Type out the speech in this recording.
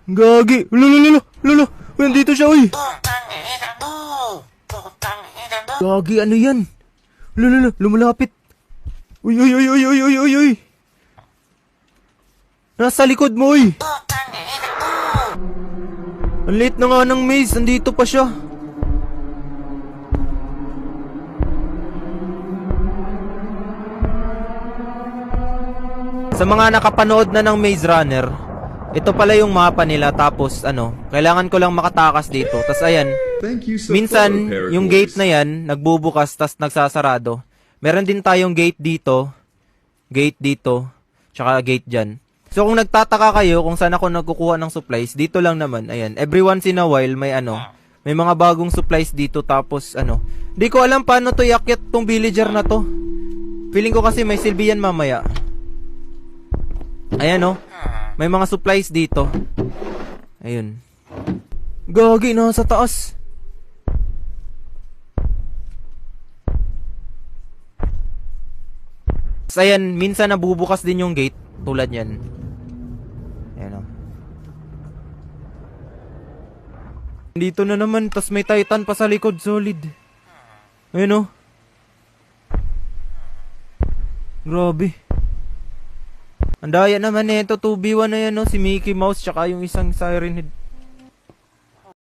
Gagi. Lolo. Lolo. Uy, nandito siya, uy. Gagi, ano yan? Lolo, lumalapit. Uy. Nasa likod mo, uy. Ang late na nga ng maze. Nandito pa siya. Sa mga nakapanood na ng Maze Runner, ito pala yung mapa nila. Tapos kailangan ko lang makatakas dito. Tapos ayan, minsan yung gate na yan nagbubukas tas nagsasarado. Meron din tayong gate dito, tsaka gate dyan. So kung nagtataka kayo kung saan ako nagkukuha ng supplies, dito lang naman. Ayan, every once in a while may mga bagong supplies dito. Tapos di ko alam paano to iakyat tong villager na to. Feeling ko kasi may silbi yan mamaya. Ayan may mga supplies dito. Ayun. Gagi, nasa taas. So, ayan, minsan nabubukas din yung gate. Tulad yan. Ayan Dito na naman, tas may Titan pa sa likod, solid. Ayun Grabe. Ang daya naman ito, 2v1 na yan si Mickey Mouse tsaka yung isang Siren Head.